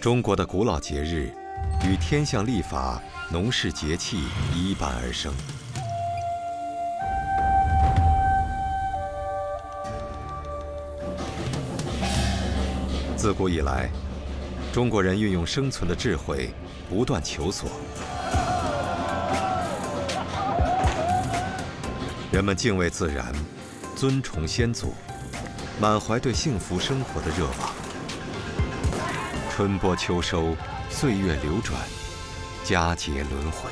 中国的古老节日与天象历法、农事节气依伴而生。自古以来，中国人运用生存的智慧，不断求索。人们敬畏自然，尊崇先祖，满怀对幸福生活的热望。春播秋收，岁月流转，佳节轮回。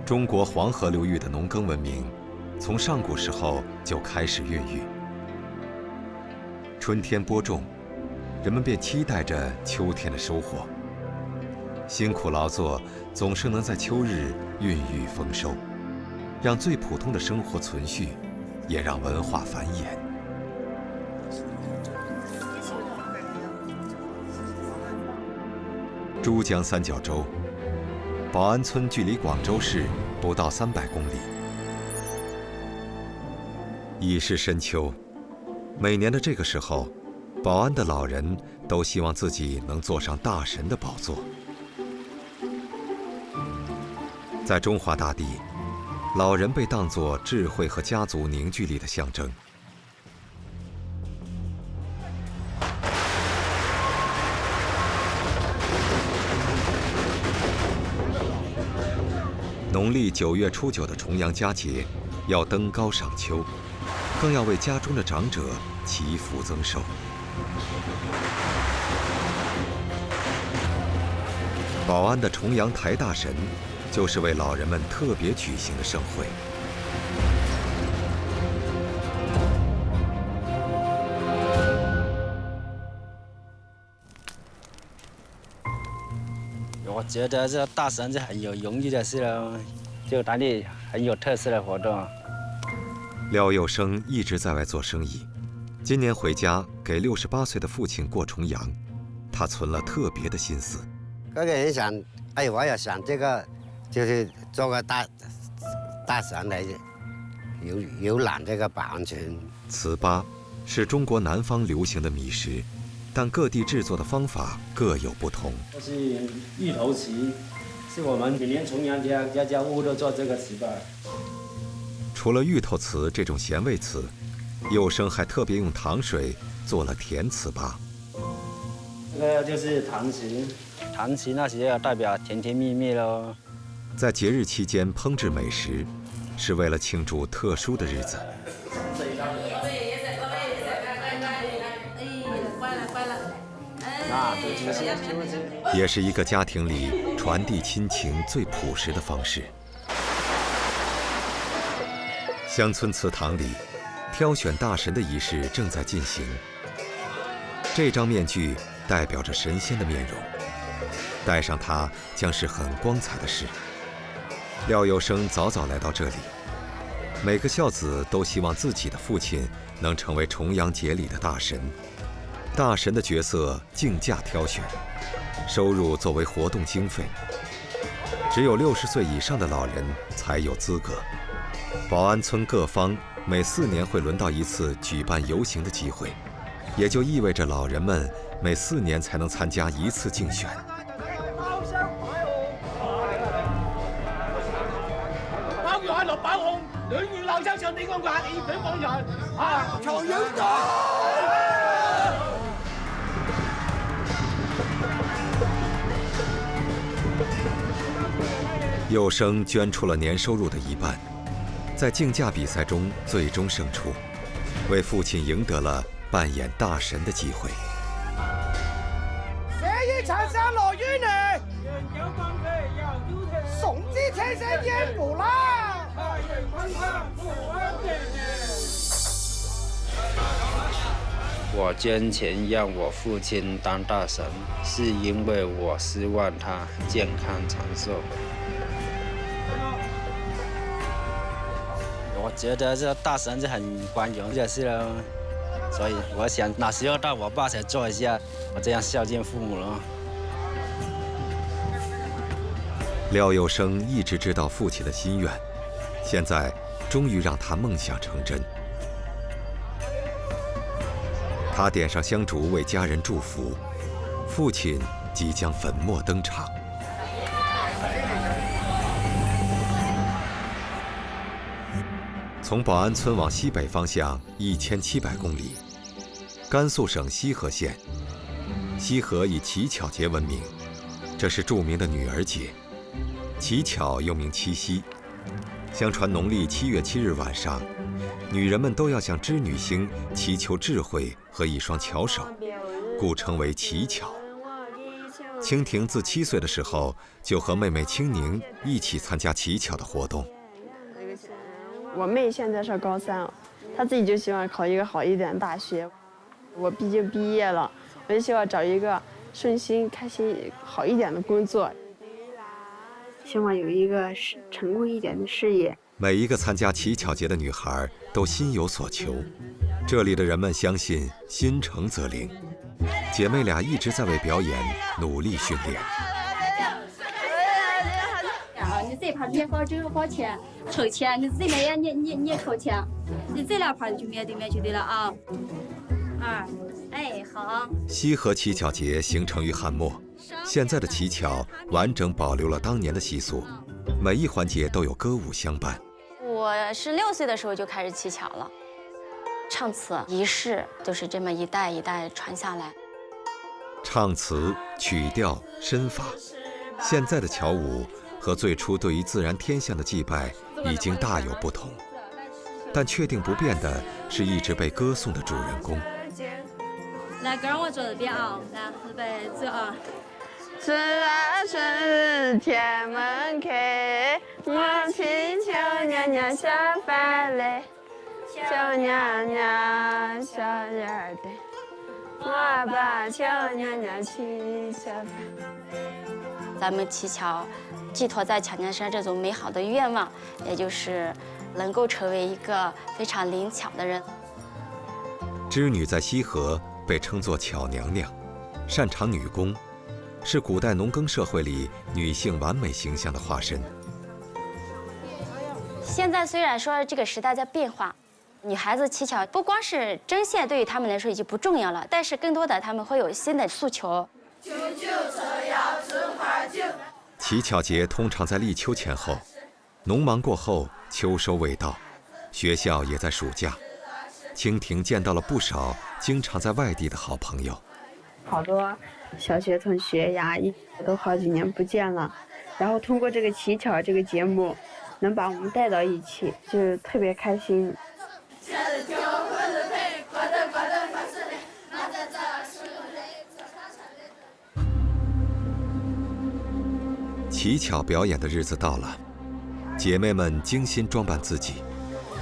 中国黄河流域的农耕文明，从上古时候就开始孕育。春天播种，人们便期待着秋天的收获。辛苦劳作，总是能在秋日孕育丰收，让最普通的生活存续，也让文化繁衍。珠江三角洲。宝安村距离广州市不到300公里。已是深秋，每年的这个时候，宝安的老人都希望自己能坐上大神的宝座。在中华大地，老人被当作智慧和家族凝聚力的象征。农历9月初9的重阳佳节，要登高赏秋，更要为家中的长者祈福增寿。宝安的重阳抬大神，就是为老人们特别举行的盛会。我觉得这大神是很有荣誉的事了，就当地很有特色的活动。廖佑生一直在外做生意，今年回家给68岁的父亲过重阳，他存了特别的心思。个人想，我也想这个，就是做个大神来游览这个宝安村。糍粑是中国南方流行的米食，但各地制作的方法各有不同。这是芋头糍，是我们每年重阳节家家户户都做这个糍粑。除了芋头糍这种咸味糍，佑生还特别用糖水做了甜糍粑。这个就是糖糍，糖糍那些要代表甜甜蜜蜜喽。在节日期间烹制美食，是为了庆祝特殊的日子。也是一个家庭里传递亲情最朴实的方式。乡村祠堂里，挑选大神的仪式正在进行。这张面具代表着神仙的面容，戴上它将是很光彩的事。廖佑生早早来到这里，每个孝子都希望自己的父亲能成为重阳节里的大神。大神的角色竞价挑选，收入作为活动经费。只有60岁以上的老人才有资格。宝安村各方每4年会轮到一次举办游行的机会，也就意味着老人们每4年才能参加一次竞选。包月落爆紅，2月鬧相上你個壓你俾幫人啊，求影到。佑生捐出了年收入的1半，在竞价比赛中最终胜出，为父亲赢得了扮演大神的机会。社會產生來於你，總之車聲煙無啦。我捐钱让我父亲当大神，是因为我希望他健康长寿。我觉得这大神是很光荣的事了，所以我想哪时候到我爸才做一下，我这样孝敬父母了。廖有生一直知道父亲的心愿，现在终于让他梦想成真。他点上香烛为家人祝福，父亲即将粉墨登场。从保安村往西北方向1700公里，甘肃省西河县。西河以乞巧节闻名，这是著名的女儿节。乞巧又名七夕，相传农历7月7日晚上，女人们都要向织女星祈求智慧和一双巧手，故称为乞巧。清廷自7岁的时候就和妹妹清宁一起参加乞巧的活动。我妹现在上高3，她自己就希望考一个好一点的大学。我毕竟毕业了，我就希望找一个顺心、开心、好一点的工作，希望有一个成功一点的事业。每一个参加乞巧节的女孩都心有所求，这里的人们相信心诚则灵。姐妹俩一直在为表演努力训练。你这盘捏好之后好钱，筹钱，你这边也捏筹钱，你这两盘就面对面就对了啊。哎，好。西河乞巧节形成于汉末，现在的乞巧完整保留了当年的习俗，每一环节都有歌舞相伴。我是6岁的时候就开始乞巧了，唱词仪式都是这么一代一代传下来。唱词、曲调、身法，现在的巧舞和最初对于自然天象的祭拜已经大有不同，但确定不变的是一直被歌颂的主人公。来，跟我坐这边啊，来，预备走啊。春来春日天门开，我祈求娘娘下凡来，求娘娘小点的，我把求娘娘去下凡。咱们乞巧寄托在巧娘身上这种美好的愿望，也就是能够成为一个非常灵巧的人。织女在西河被称作巧娘娘，擅长女工，是古代农耕社会里女性完美形象的化身。现在虽然说这个时代在变化，女孩子乞巧不光是针线对于她们来说已经不重要了，但是更多的她们会有新的诉求。乞巧节通常在立秋前后，农忙过后，秋收未到，学校也在暑假。清廷见到了不少经常在外地的好朋友，好多小学同学呀，都好几年不见了，然后通过这个乞巧这个节目，能把我们带到一起，就特别开心。乞巧表演的日子到了，姐妹们精心装扮自己，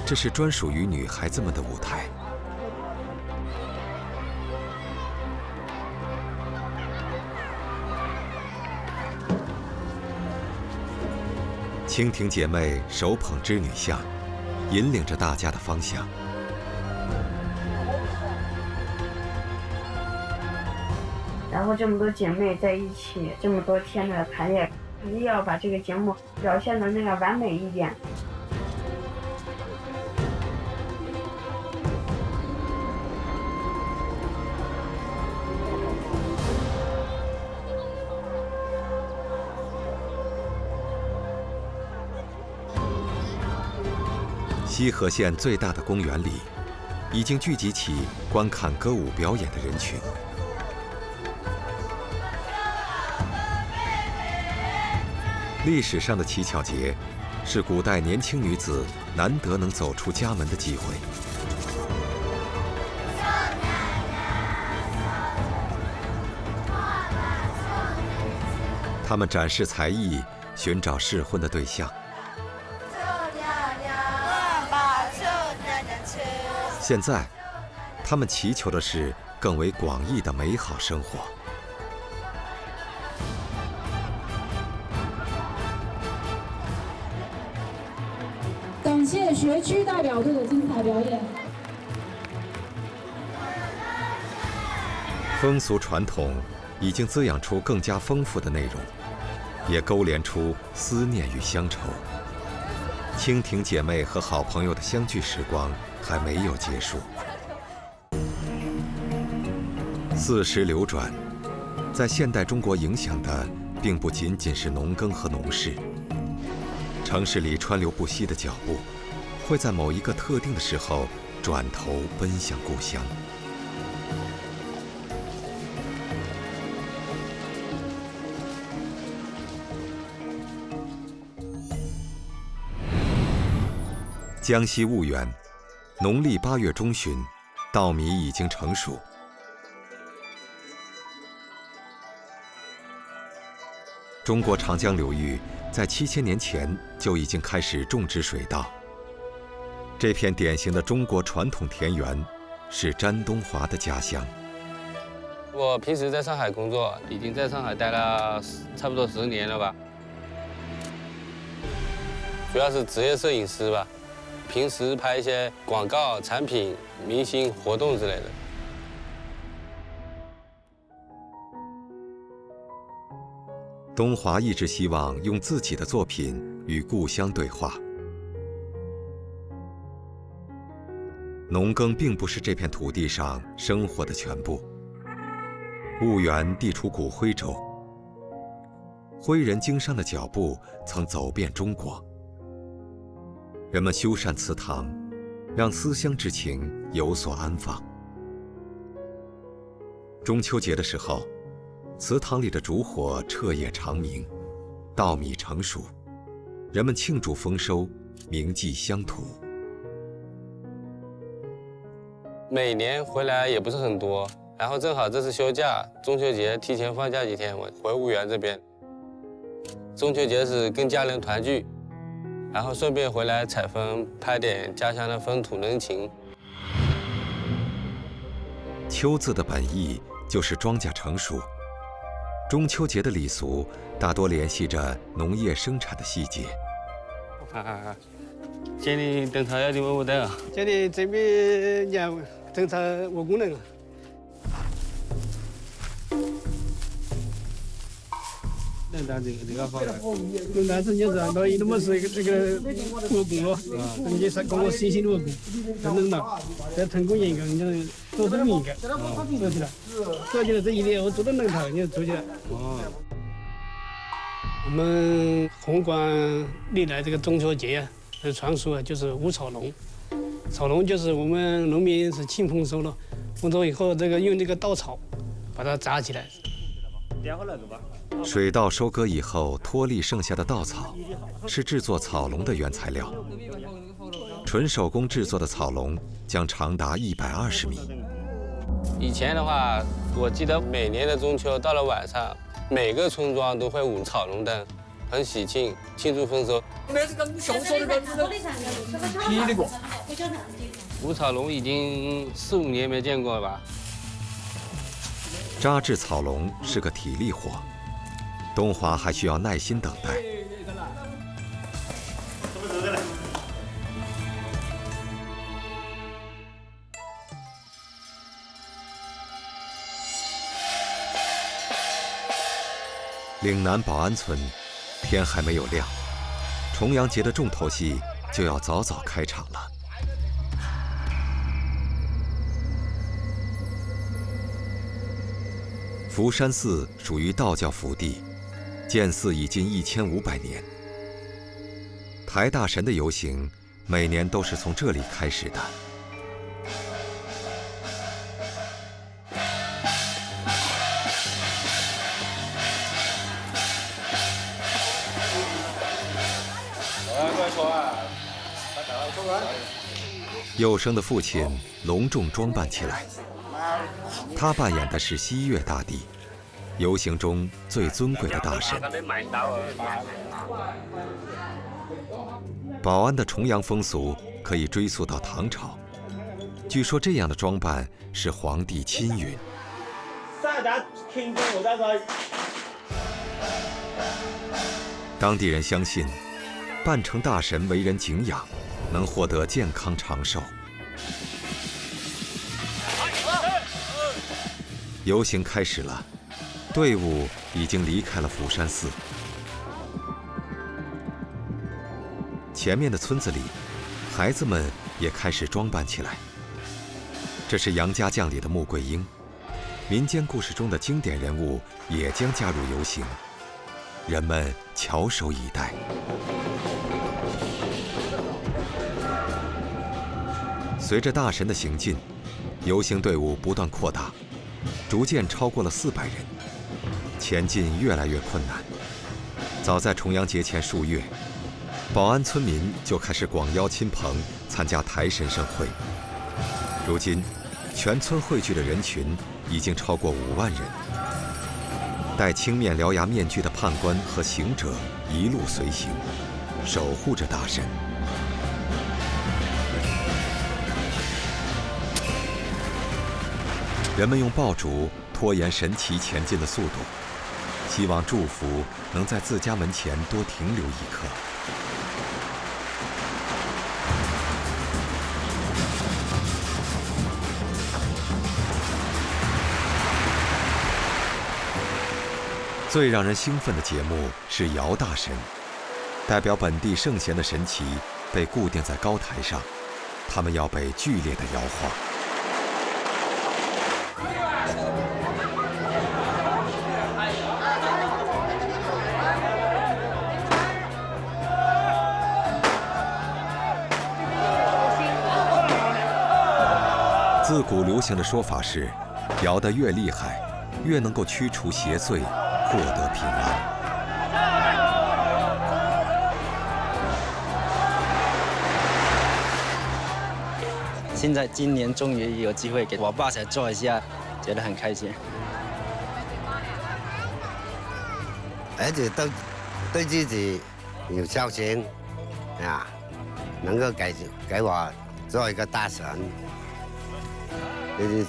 这是专属于女孩子们的舞台。蜻蜓姐妹手捧织女像，引领着大家的方向。然后这么多姐妹在一起，这么多天的排练，肯定要把这个节目表现的那个完美一点。西河县最大的公园里，已经聚集起观看歌舞表演的人群。历史上的乞巧节，是古代年轻女子难得能走出家门的机会。她们展示才艺，寻找适婚的对象。现在，他们祈求的是更为广义的美好生活。感谢学区代表队的精彩表演。风俗传统已经滋养出更加丰富的内容，也勾连出思念与乡愁。蜻蜓姐妹和好朋友的相聚时光还没有结束。四时流转，在现代中国影响的并不仅仅是农耕和农事。城市里川流不息的脚步，会在某一个特定的时候转头奔向故乡。江西婺源，农历8月中旬，稻米已经成熟。中国长江流域在7000年前就已经开始种植水稻。这片典型的中国传统田园，是詹东华的家乡。我平时在上海工作，已经在上海待了差不多10年了吧。主要是职业摄影师吧，平时拍一些广告、产品、明星活动之类的。东华一直希望用自己的作品与故乡对话。农耕并不是这片土地上生活的全部。婺源地处古徽州，徽人经商的脚步曾走遍中国。人们修缮祠堂，让思乡之情有所安放。中秋节的时候，祠堂里的烛火彻夜长明，稻米成熟，人们庆祝丰收，铭记乡土。每年回来也不是很多，然后正好这次休假，中秋节提前放假几天，我回婺源这边。中秋节是跟家人团聚，然后顺便回来采风，拍点家乡的风土人情。秋字的本意就是庄稼成熟。中秋节的礼俗大多联系着农业生产的细节。今年灯草要的我的，今年这边年灯草我工人。能当这个方面。但是你是到一么是这个务工了，你是跟我新兴的务工，才能拿，在成功严格，你做生命的，做起来，做起来这一年我做到能头，你做起来。哦。我们红关历来这个中秋节啊，的传说啊，就是舞草龙。草龙就是我们农民是庆丰收了，丰收以后这个用这个稻草把它扎起来。水稻收割以后脱粒剩下的稻草，是制作草笼的原材料。纯手工制作的草笼将长达120米。以前的话，我记得每年的中秋到了晚上，每个村庄都会舞草笼灯，很喜庆，庆祝丰收。舞草笼已经4、5年没见过了吧？扎制草笼是个体力活，东华还需要耐心等待。岭南保安村，天还没有亮，重阳节的重头戏就要早早开场了。福山寺属于道教福地，建寺已近1500年。抬大神的游行，每年都是从这里开始的。幼生的父亲隆重装扮起来，他扮演的是西岳大帝，游行中最尊贵的大神。保安的重阳风俗可以追溯到唐朝，据说这样的装扮是皇帝亲允。当地人相信，扮成大神为人敬仰，能获得健康长寿。游行开始了，队伍已经离开了福山寺。前面的村子里，孩子们也开始装扮起来。这是杨家将里的穆桂英，民间故事中的经典人物也将加入游行，人们翘首以待。随着大神的行进，游行队伍不断扩大，逐渐超过了400人，前进越来越困难。早在重阳节前数月，保安村民就开始广邀亲朋参加抬神盛会。如今，全村汇聚的人群已经超过5万人。戴青面獠牙面具的判官和行者一路随行，守护着大神。人们用爆竹拖延神奇前进的速度，希望祝福能在自家门前多停留一刻。最让人兴奋的节目是摇大神，代表本地圣贤的神旗被固定在高台上，他们要被剧烈的摇晃。自古流行的说法是，摇得越厉害，越能够驱除邪祟，获得平安。现在今年终于有机会给我爸才做一下，觉得很开心。儿子都对自己有孝心啊，能够给我做一个大神，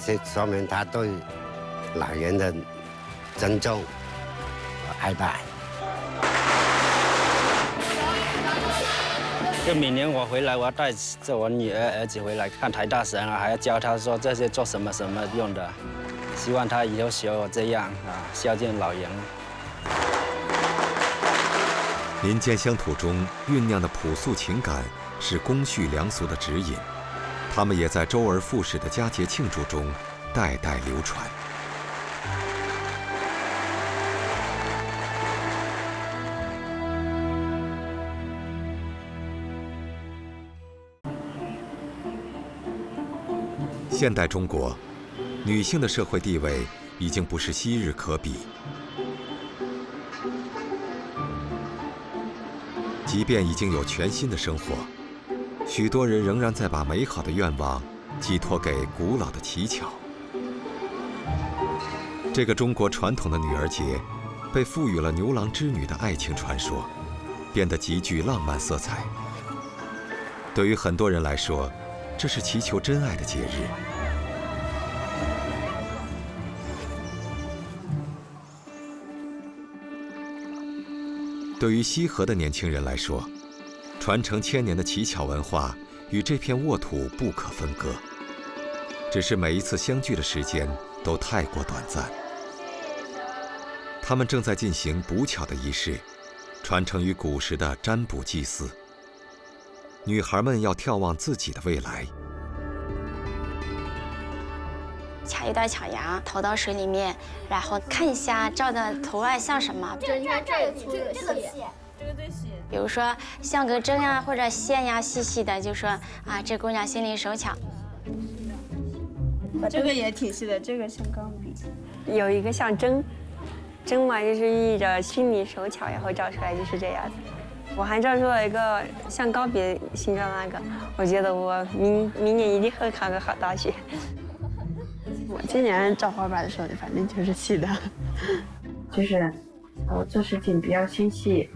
这说明他对老人的尊重、爱戴。就每年我回来，我要带着我女儿、儿子回来看抬大神啊，还要教他说这些做什么用的，希望他以后学我这样啊，孝敬老人。民间乡土中酝酿的朴素情感是公序良俗的指引，他们也在周而复始的佳节庆祝中代代流传。现代中国，女性的社会地位已经不是昔日可比。即便已经有全新的生活，许多人仍然在把美好的愿望寄托给古老的乞巧。这个中国传统的女儿节，被赋予了牛郎织女的爱情传说，变得极具浪漫色彩。对于很多人来说，这是祈求真爱的节日。对于西河的年轻人来说，传承1000年的乞巧文化与这片沃土不可分割，只是每一次相聚的时间都太过短暂。他们正在进行补巧的仪式，传承于古时的占卜祭祀。女孩们要眺望自己的未来。卡一段巧牙投到水里面，然后看一下照的图案像什么。你看这儿粗这个细，这个最细。比如说像个针呀或者线呀细细的，就说啊这姑娘心灵手巧。这个也挺细的，这个像钢笔。有一个像针，针嘛就是意着心灵手巧，然后照出来就是这样子。我还照出了一个像钢笔形状那个，我觉得我明年一定会考个好大学。我今年照画板的时候，反正就是细的，就是我做事情比较心细。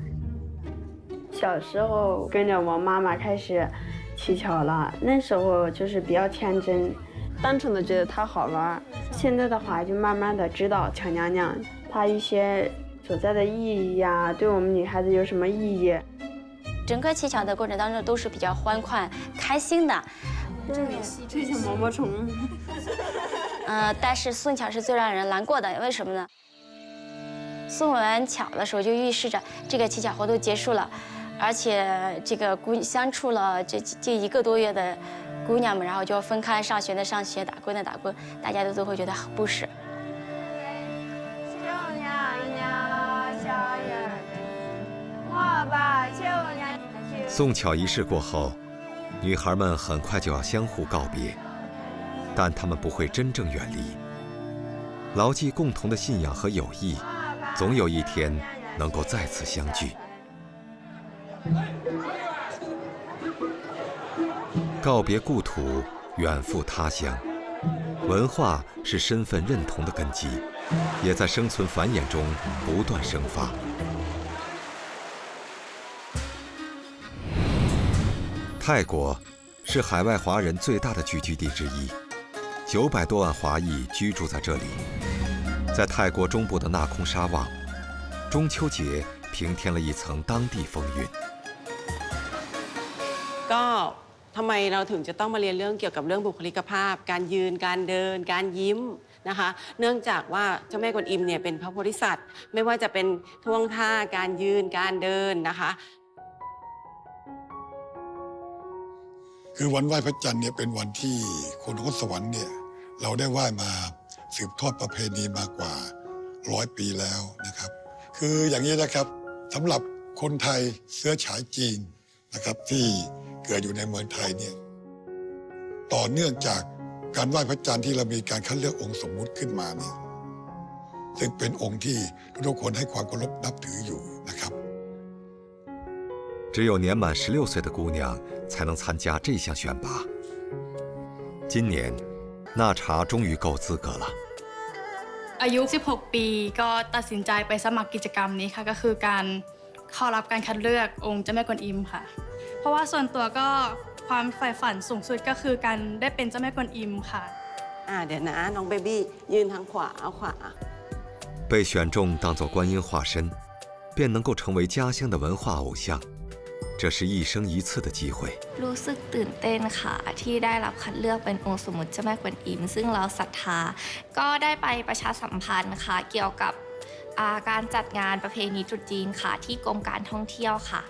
小时候跟着我妈妈开始乞巧了，那时候就是比较天真，单纯的觉得它好玩。现在的话，就慢慢的知道巧娘娘她一些所在的意义呀，对我们女孩子有什么意义。整个乞巧的过程当中都是比较欢快、开心的。就像毛毛虫。但是送巧是最让人难过的，为什么呢？送完巧的时候，就预示着这个乞巧活动结束了，而且这个相处了这1个多月的姑娘们，然后就分开，上学的上学，打工的打工，大家都会觉得很不舍。送巧仪式过后，女孩们很快就要相互告别，但她们不会真正远离。牢记共同的信仰和友谊，总有一天能够再次相聚。告别故土，远赴他乡，文化是身份认同的根基，也在生存繁衍中不断生发。泰国是海外华人最大的聚居地之一，900多万华裔居住在这里。在泰国中部的纳空沙旺，中秋节平添了一层当地风韵。ก็ทำไมเราถึงจะต้องมาเรียนเรื่องเกี่ยวกับเรื่องบุคลิกภาพการยืนการเดินการยิ้มนะคะเนื่องจากว่าเจ้าแม่กวนอิมเนี่ยเป็นพระโพธิสัตว์ไม่ว่าจะเป็นท่วงท่าการยืนการเดินนะคะคือวันไหว้พระจันทร์เนี่ยเป็นวันที่คนของสวรรค์เนี่ยเราได้ไหว้มาสืบทอดประเพณีมากว่า100 ปีแล้วนะครับคืออย่างนี้นะครับสำหรับคนไทยเชื้อฉายจีนนะครับที่เกิดอยู่ในเมืองไทยเนี่ยต่อเนื่องจากการไหว้พระจันทร์ที่เรามีการคัดเลือกองค์สมมุติขึ้นมาเนี่ยซึ่งเป็นองค์ที่ทุกคนให้ความเคารพนับถืออยู่นะครับ只有年满16岁的姑娘才能参加这项选拔。今年，纳茶终于够资格了。อายุ 16 ปีก็ตัดสินใจไปสมัครกิจกรรมนี้ค่ะก็คือการเข้ารับการคัดเลือกองค์เจ้าแม่กวนอิมค่ะเพราะว่าส่วนตัวก็ความใฝ่ฝันสูงสุดก็คือการได้เป็นเจ้าแม่กวนอิมค่ะเดี๋ยวนะน้องเบบี้ยืนทางขวาเอาขวา被选中当作观音化身，便能够成为家乡的文化偶像。这是一生一次的机会。รู้สึกตื่นเต้นค่ะที่ได้รับคัดเลือกเป็นองค์สมมุติเจ้าแม่กวนอิมซึ่งเราศรัทธาก็ได้ไปประชาสัมพันธ์ค่ะเกี่ยวกับการจัดงานประเพณีตรุษจีนค่ะที่กรมการท่องเที่ยวค่ะ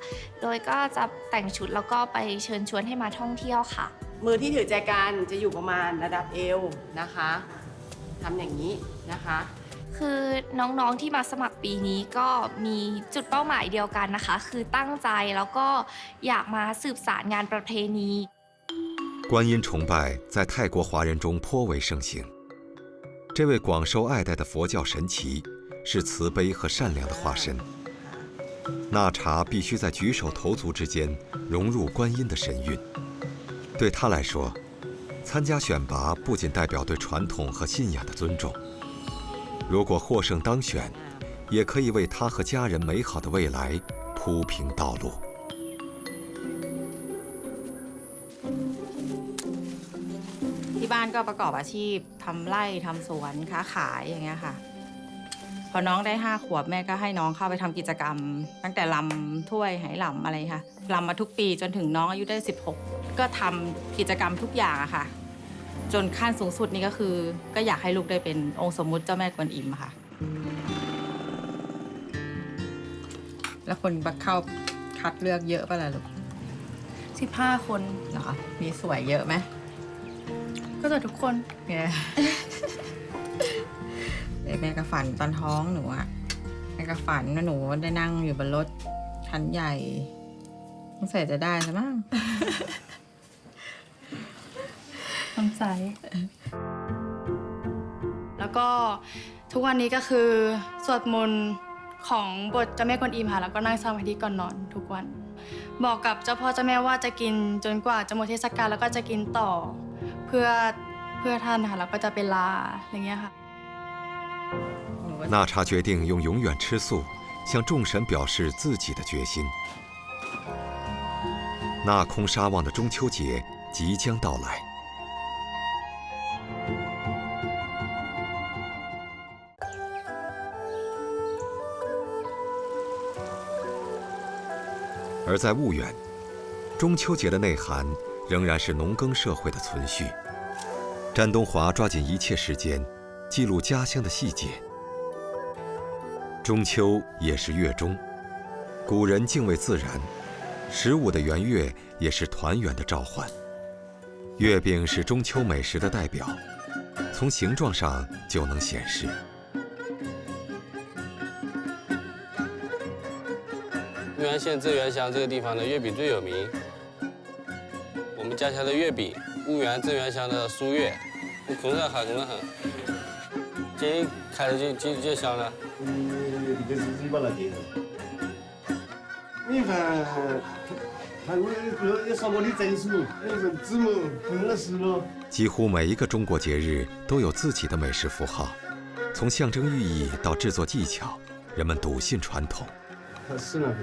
โดยก็จะแต่งชุดแล้วก็ไปเชิญชวนให้มาท่องเที่ยวค่ะมือที่ถือใจกันจะอยู่ประมาณระดับเอวนะคะทำอย่างนี้นะคะคือน้องๆที่มาสมัครปีนี้ก็มีจุดเป้าหมายเดียวกันนะคะคือตั้งใจแล้วก็อยากมาสืบสารงานประเพณี观音崇拜在泰国华人中颇为盛行。这位广受爱戴的佛教神祇是慈悲和善良的化身。纳茶必须在举手投足之间融入观音的神韵。对他来说，参加选拔不仅代表对传统和信仰的尊重。如果获胜当选，也可以为他和家人美好的未来铺平道路。ที่บ้านก็ประกอบอาชีพทำไร่ทำสวนค้าขายอย่างเงี้ยค่ะพอน้องได้5 ขวบแม่ก็ให้น้องเข้าไปทำกิจกรรมตั้งแต่ลำถ้วยไหหลำอะไรค่ะลำมาทุกปีจนถึงน้องอายุได้16ก็ทำกิจกรรมทุกอย่างอะค่ะจนขั้นสูงสุดนี่ก็คือก็อยากให้ลูกได้เป็นองค์สมมุติเจ้าแม่กวนอิมค่ะแล้วคนเข้าคัดเลือกเยอะป่ะล่ะลูก15 คนเหรอมีสวยเยอะไหมก็ตัวทุกคนเนี่ยแม่ก็ฝันตอนท้องหนูอะแม่ก็ฝันว่าหนูได้นั่งอยู่บนรถคันใหญ่สงสัยจะได้ใช่ไหมสงสัยแล้วก็ทุกวันนี้ก็คือสวดมนต์ของบทเจ้าแม่กวนอิมค่ะแล้วก็นั่งสมาธิก่อนนอนทุกวันบอกกับเจ้าพ่อเจ้าแม่ว่าจะกินจนกว่าจะหมดเทศกาลแล้วก็จะกินต่อเพื่อท่านค่ะแล้วก็จะไปลาอย่างเงี้ยค่ะ纳茶决定用永远吃素向众神表示自己的决心。纳空沙旺的中秋节即将到来。而在婺源，中秋节的内涵仍然是农耕社会的存续。詹东华抓紧一切时间，记录家乡的细节。中秋也是月中，古人敬畏自然，15的圆月也是团圆的召唤。月饼是中秋美食的代表，从形状上就能显示。婺源县镇元乡这个地方的月饼最有名。我们家乡的月饼，婺源镇元乡的酥月，红得很，红得很。今天开的就香了。这个是嘴巴来点。米饭，还有要上我的证书，那个字母很合适咯。几乎每一个中国节日都有自己的美食符号，从象征寓意到制作技巧，人们笃信传统。它是那个，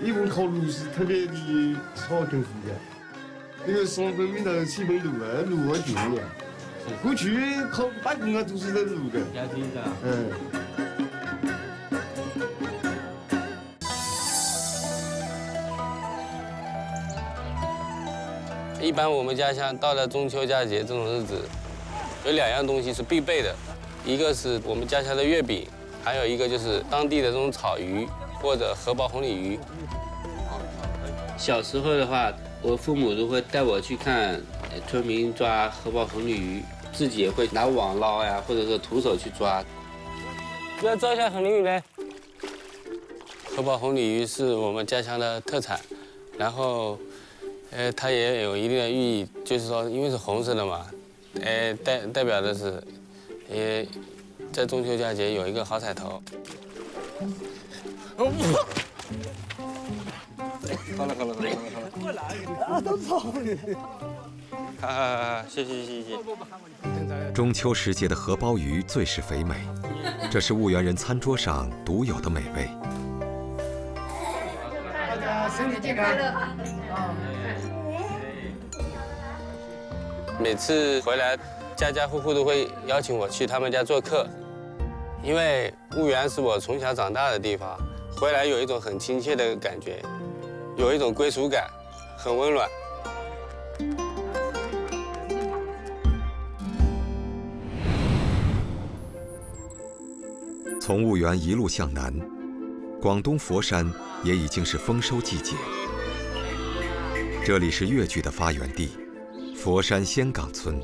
一份烤炉是特别的好功夫的。那个上分面的7分炉啊，炉啊电的。过去烤打工啊都是在炉的。一般我们家乡到了中秋佳节这种日子，有2样东西是必备的，一个是我们家乡的月饼，还有一个就是当地的这种草鱼或者荷包红鲤鱼。小时候的话，我父母都会带我去看村民抓荷包红鲤鱼，自己也会拿网捞呀，或者是徒手去抓。要抓一下红鲤鱼嘞。荷包红鲤鱼是我们家乡的特产，然后。它也有一定的寓意，就是说，因为是红色的嘛，代表的是，在中秋佳节有一个好彩头。好了，过来啊，都走了。好，谢谢。中秋时节的荷包鱼最是肥美，这是婺源人餐桌上独有的美味。大家身体健康。每次回来，家家户户都会邀请我去他们家做客，因为婺源是我从小长大的地方，回来有一种很亲切的感觉，有一种归属感，很温暖。从婺源一路向南，广东佛山也已经是丰收季节，这里是粤剧的发源地。佛山仙岗村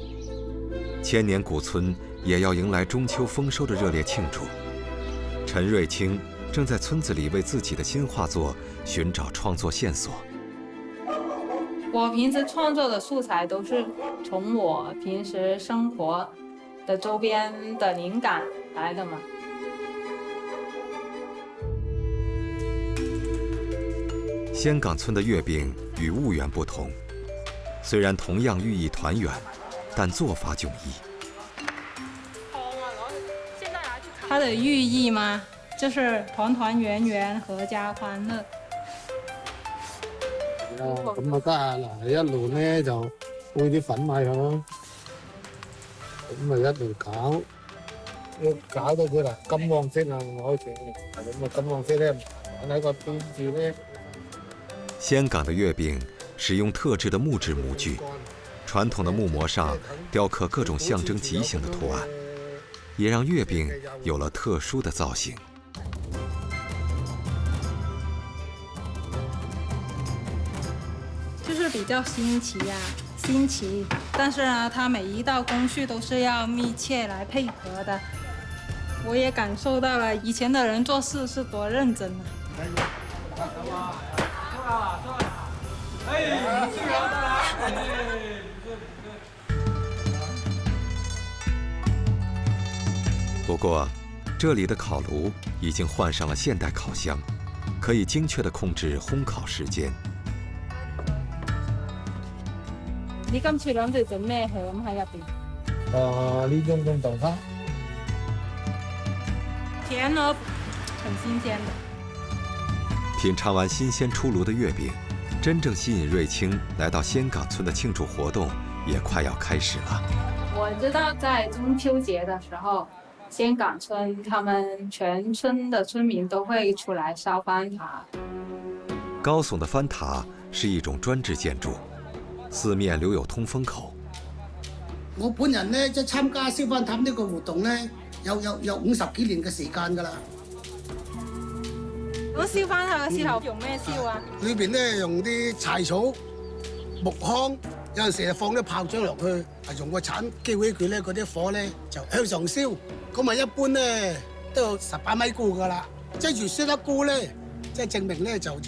，1000年古村也要迎来中秋丰收的热烈庆祝。陈瑞清正在村子里为自己的新画作寻找创作线索。我平时创作的素材都是从我平时生活的周边的灵感来的嘛。仙岗村的月饼与婺源不同。虽然同样寓意团圆，但做法迥异。它的寓意嘛，就是团团圆圆、阖家欢樂。咁啊得啊，嗱一路咧就配啲粉米咯，咁啊一路搞，要搞到佢嗱金黃色啊，我開始，咁啊金黃色咧擺喺個邊住咧。仙岗的月饼使用特制的木质模具，传统的木模上雕刻各种象征吉祥的图案，也让月饼有了特殊的造型。就是比较新奇，但是呢，它每一道工序都是要密切来配合的。我也感受到了以前的人做事是多认真啊。不过，这里的烤炉已经换上了现代烤箱，可以精确地控制烘烤时間。你今次諗住整咩餡喺入邊？呢種種豆沙，甜而很新鮮的。品尝完新鲜出炉的月饼，真正吸引瑞清来到仙岗村的庆祝活动也快要开始了。我知道在中秋节的时候，仙岗村他们全村的村民都会出来烧饭团。高耸的翻塔是一種專制建築，四面留有通風口。我本人呢，即係參加燒翻塔呢個活動呢，有50幾年嘅時間㗎啦。咁燒翻塔嘅時候用咩燒啊？裏邊呢用啲柴草、木糠，有陣時放啲炮仗落去，用個鏟擊毀佢咧，嗰啲火咧就向上燒。咁啊一般咧都有18米高㗎啦。即係越燒得高咧，即係證明咧就火。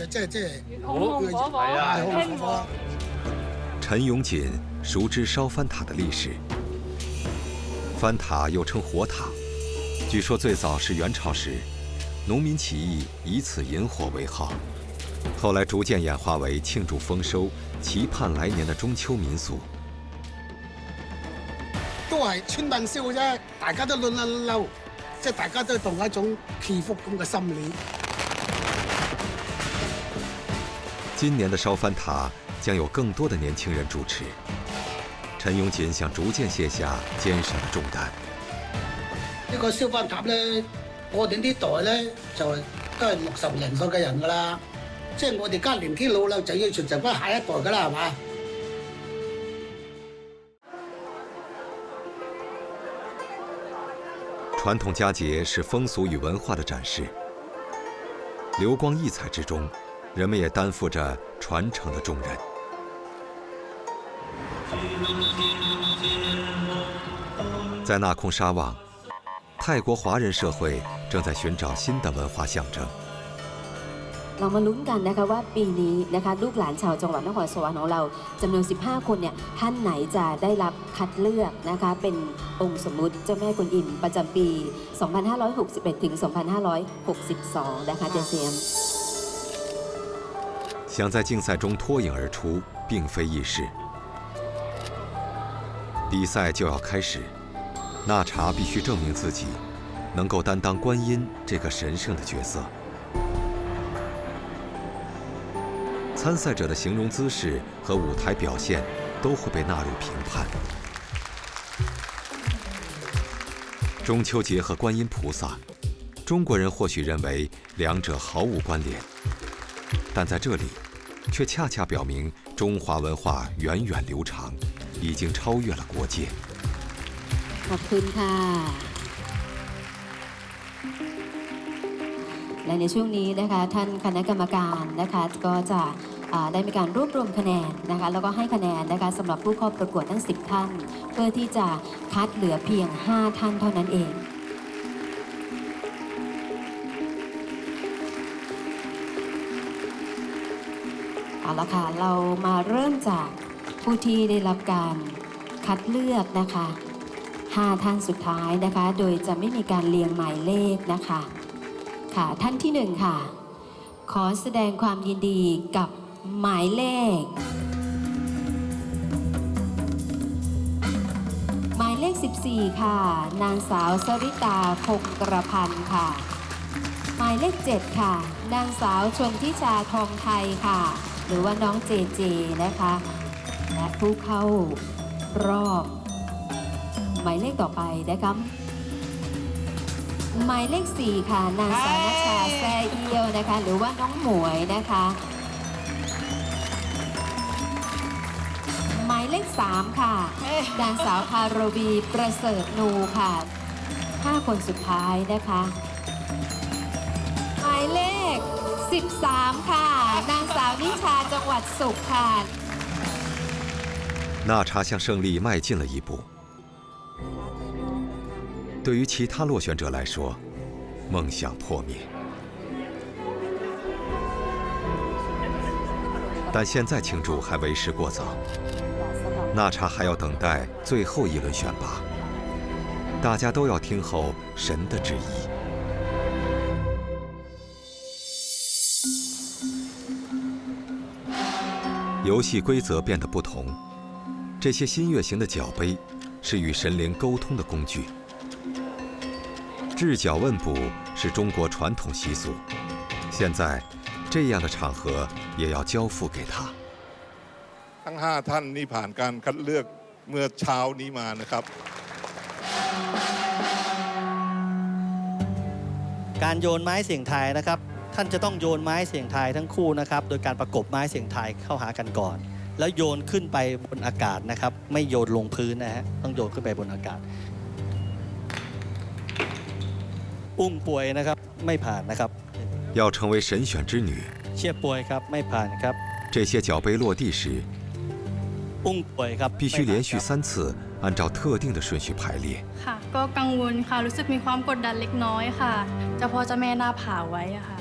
陳永錦熟知燒翻塔的歷史。翻塔又稱火塔，據說最早是元朝時，農民起義以此引火為號，後來逐漸演化為慶祝豐收、期盼來年的中秋民俗。都係穿燈燒啫，大家都輪流，即係大家都當一種祈福咁嘅心理。今年的燒翻塔將有更多的年輕人主持。陳永錦想逐漸卸下肩上的重擔。呢個燒翻塔咧，我哋呢代咧就都係60零歲嘅人㗎啦，即係我哋家年紀老啦，就要傳承翻下一代㗎啦，係嘛？傳統佳節是風俗與文化的展示，流光溢彩之中，人們也擔負着傳承的重任。在納空沙旺，泰國華人社會正在尋找新的文化象徵。เรามาลุ้นกันนะคะว่าปีนี้นะคะลูกหลานชาวจังหวัดนครสวรรค์ของเราจำนวน15 คนเนี่ยท่านไหนจะได้รับคัดเลือกนะคะเป็นองค์สมมุติเจ้าแม่กวนอิมประจำปี 2561 ถึง 2562 นะคะเจเซียม想在竞赛中脱颖而出，并非易事。比赛就要开始，纳查必须证明自己能够担当观音这个神圣的角色。参赛者的形容姿势和舞台表现都会被纳入评判。中秋节和观音菩萨，中国人或许认为两者毫无关联，但在这里，却恰恰表明中华文化源远流长，已经超越了国界。ขอบคุณค่ะและในช่วงนี้นะคะท่านคณะกรรมการนะคะก็จะได้มีการรวบรวมคะแนนนะคะแล้วก็ให้คะแนนนะคะสำหรับผู้เข้าประกวดทั้ง10 ท่านเพื่อที่จะคัดเหลือเพียง5 ท่านเท่านั้นเองเอาละค่ะเรามาเริ่มจากผู้ที่ได้รับการคัดเลือกนะคะ5 ท่านสุดท้ายนะคะโดยจะไม่มีการเรียงหมายเลขนะคะค่ะท่านที่1ค่ะขอแสดงความยินดีกับหมายเลข14ค่ะนางสาวสริตาคงกระพันธ์ค่ะหมายเลข7ค่ะนางสาวชนทิชาทองไทยค่ะหรือว่าน้องเจเจนะคะและผู้เข้ารอบหมายเลขต่อไปนะคะหมายเลข4ค่ะนางสาวณชาแซ่เอี้ยวนะคะหรือว่าน้องหมวยนะคะหมายเลข3ค่ะนางสาวภารวีประเสริฐนูค่ะ5 คนสุดท้ายนะคะหมายเลข13ค่ะนางสาวนิชาจังหวัดสุขค่ะ纳查向胜利迈进了一步。对于其他落选者来说，梦想破灭。但现在庆祝还为时过早，纳查还要等待最后一轮选拔，大家都要听候神的旨意。游戏规则变得不同，这些新月形的角杯是与神灵沟通的工具。掷角问卜是中国传统习俗，现在这样的场合也要交付给他。ทั้ง5 ท่านนี่ผ่านการคัดเลือกเมื่อเช้านี้มานะครับการโยนไม้เสี่ยงทายนะครับ ท่านจะต้องโยนไม้เสียงทายทั้งคู่นะครับโดยการประกบไม้เสียงทายเข้าหากันก่อนแล้วโยนขึ้นไปบนอากาศนะครับไม่โยนลงพื้นนะฮะต้องโยนขึ้นไปบนอากาศอุ้งป่วยนะครับไม่ผ่านนะครับ要成为神选之女เชียป่วยครับไม่ผ่านครับ这些脚杯落地时อุ้งป่วยครับ必须连续3次按照特定的顺序排列ค่ะก็กังวลค่ะรู้สึกมีความกดดันเล็กน้อยค่ะเจ้าพ่อเจ้าแม่หน้าผาไว้อะค่ะ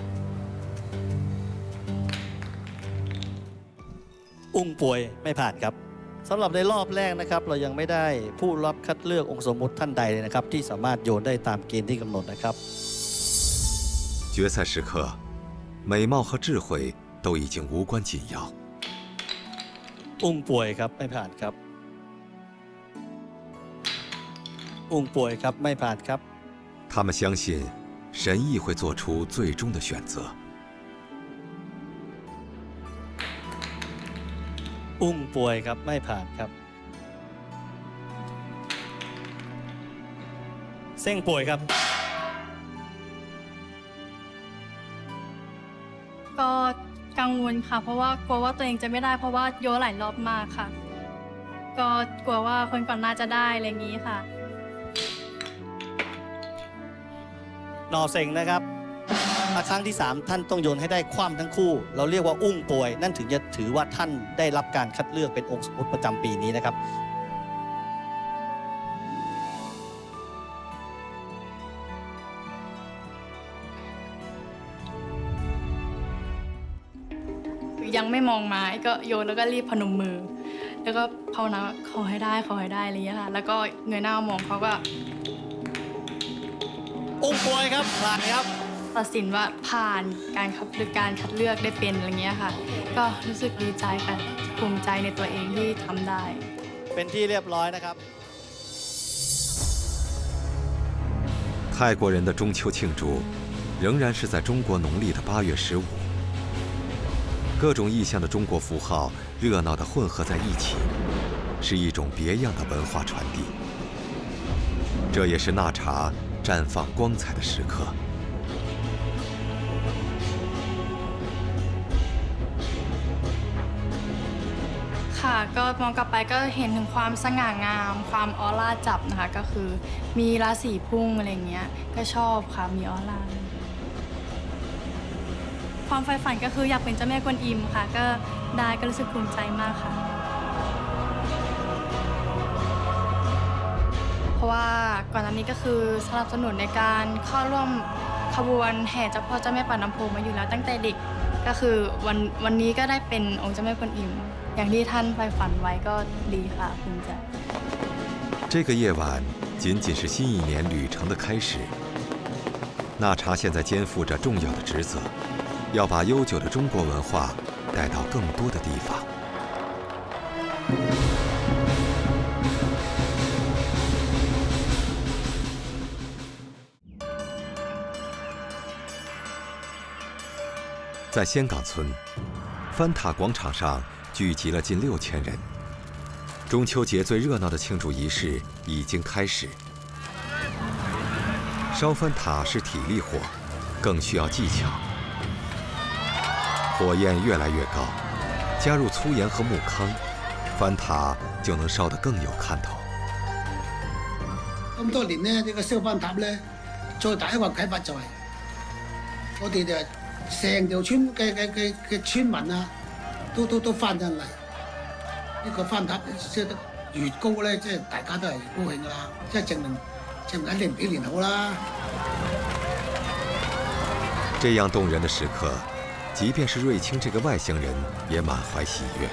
อุ้งป่วยไม่ผ่านครับสำหรับในรอบแรกนะครับเรายังไม่ได้ผู้รับคัดเลือกองค์สมมุติท่านใดเลยนะครับที่สามารถโยนได้ตามเกณฑ์ที่กำหนดนะครับ决赛时刻美貌和智慧都已经无关紧要อุ้งป่วยครับไม่ผ่านครับอุ้งป่วยครับไม่ผ่านครับ他们相信神意会做出最终的选择อุ้งป่วยครับไม่ผ่านครับเส้งป่วยครับก็กังวลค่ะเพราะว่ากลัวว่าตัวเองจะไม่ได้เพราะว่าโยนหลายรอบมากค่ะก็กลัวว่าคนก่อนหน้าจะได้อะไรอย่างนี้ค่ะนอเซ็งนะครับครั้งที่3ท่านต้องโยนให้ได้คว่ำทั้งคู่เราเรียกว่าอุ้งป่วยนั่นถึงจะถือว่าท่านได้รับการคัดเลือกเป็นองค์สมมุติประจำปีนี้นะครับยังไม่มองไม้ก็โยนแล้วก็รีบพนมมือแล้วก็ภาวนาขอให้ได้อะไรอย่างเงี้ยค่ะแล้วก็เงยหน้ามองเขาก็อุ้งป่วยครับผ่านครับตัดสินว่าผ่านการคัดเลือกได้เป็นอะไรเงี้ยค่ะก็รู้สึกดีใจค่ะภูมิใจในตัวเองที่ทำได้เป็นที่เรียบร้อยนะครับ泰国人的中秋庆祝仍然是在中国农历的8月15各种意象的中国符号热闹地混合在一起是一种别样的文化传递这也是纳茶绽放光彩的时刻ค่ะก็มองกลับไปก็เห็นถึงความสง่างามความออร่าจับนะคะก็คือมีราศีพุ่งอะไรเงี้ยก็ชอบค่ะมีออร่าความใฝ่ฝันก็คืออยากเป็นเจ้าแม่กวนอิมค่ะก็ได้ก็รู้สึกภูมิใจมากค่ะเพราะว่าก่อนหน้านี้ก็คือสนับสนุนในการเข้าร่วมขบวนแห่เจ้าพ่อเจ้าแม่ปากน้ำโพมาอยู่แล้วตั้งแต่เด็กก็คือวันนี้ก็ได้เป็นองค์เจ้าแม่กวนอิมอย่างที่ท่านใฝ่ฝันไว้ก็ดีค่ะภูมิใจ这个夜晚仅仅是新一年旅程的开始纳茶现在肩负着重要的职责要把悠久的中国文化带到更多的地方在仙岗村翻塔广场上聚集了近6000人中秋节最热闹的庆祝仪式已经开始烧翻塔是体力活更需要技巧火焰越来越高加入粗盐和木糠翻塔就能燒得更有看頭咁多年呢，呢個燒翻塔呢，最大一個啟發就係我哋就成條村嘅村民啊，都翻上嚟。呢個翻塔燒得越高呢，即係大家都係越高興㗎啦，即係證明一年比一年好啦。這樣動人的時刻，即便是瑞清這個外鄉人，也滿懷喜悅。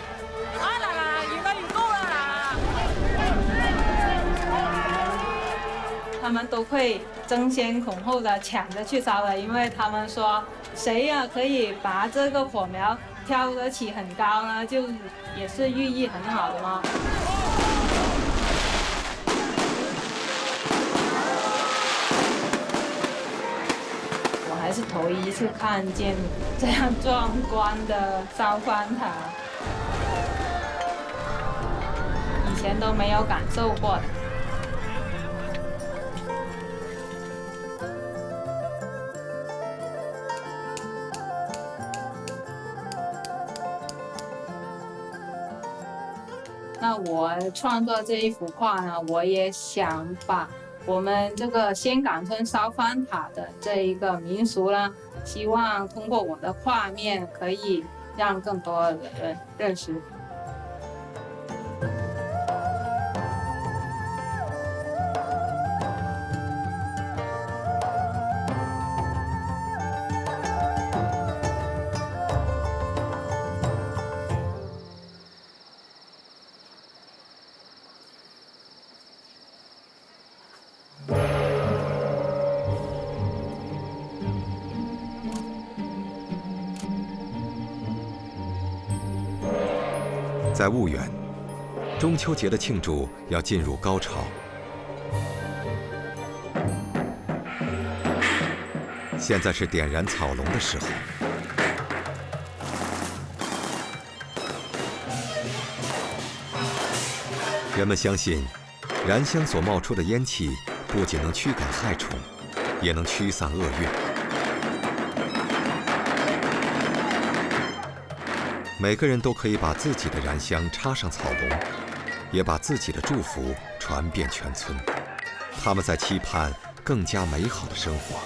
他们都会争先恐后的抢着去烧的，因为他们说谁呀可以把这个火苗挑得起很高呢，就也是寓意很好的嘛。我还是头一次看见这样壮观的烧翻塔，以前都没有感受过的。呢，我创作这一幅画呢，我也想把我们这个仙岗村烧饭塔的这一个民俗呢，希望通过我的画面可以让更多人认识。在婺源，中秋节的庆祝要进入高潮。现在是点燃草笼的时候。人们相信，燃香所冒出的烟气不仅能驱赶害虫，也能驱散厄运。每个人都可以把自己的燃香插上草笼，也把自己的祝福传遍全村。他们在期盼更加美好的生活。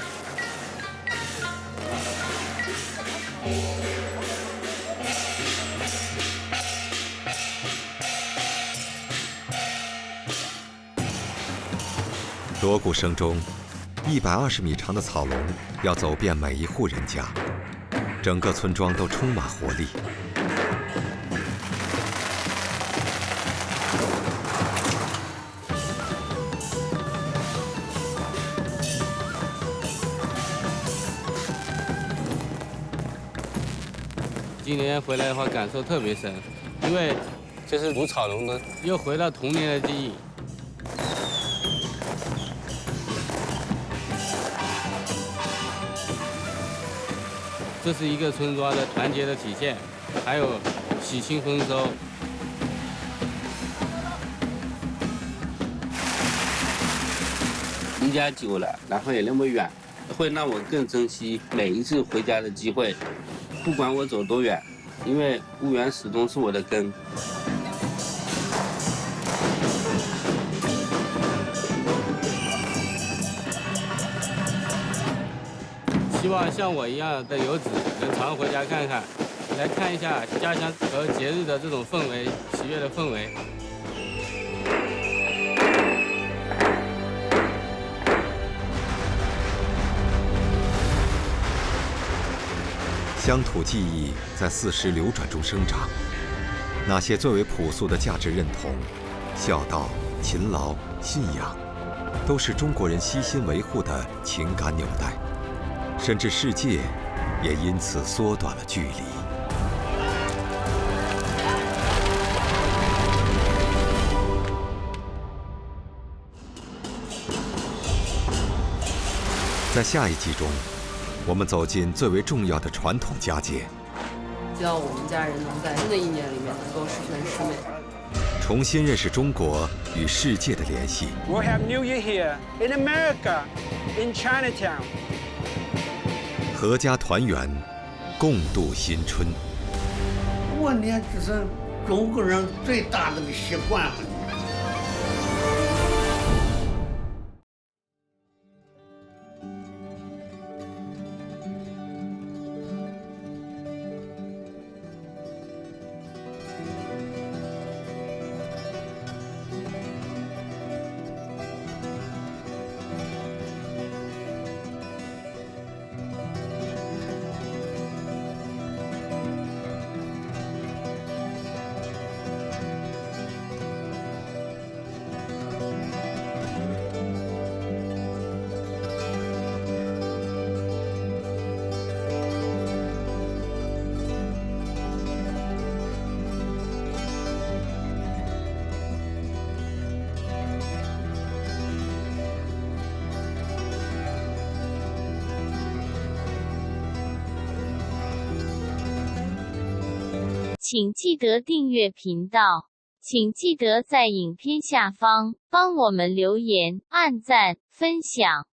锣鼓声中，120米长的草笼要走遍每一户人家，整个村庄都充满活力。今年回来的话，感受特别深，因为这是舞草笼的，又回到童年的记忆。这是一个村庄的团结的体现，还有喜庆丰收。离家久了，然后也那么远，会让我更珍惜每一次回家的机会。不管我走多远，因为婺源始终是我的根。希望像我一样的游子能常回家看看，来看一下家乡和节日的这种氛围，喜悦的氛围。乡土记忆在四时流转中生长，那些最为朴素的价值认同、孝道、勤劳、信仰，都是中国人悉心维护的情感纽带，甚至世界也因此缩短了距离。在下一集中，我们走进最为重要的传统佳节，希望我们家人能在新的一年里面能够十全十美，重新认识中国与世界的联系。 We'll have New Year here in America, in Chinatown. 阖家团圆，共度新春。过年只是中国人最大的习惯了。请记得订阅频道，请记得在影片下方帮我们留言、按赞、分享。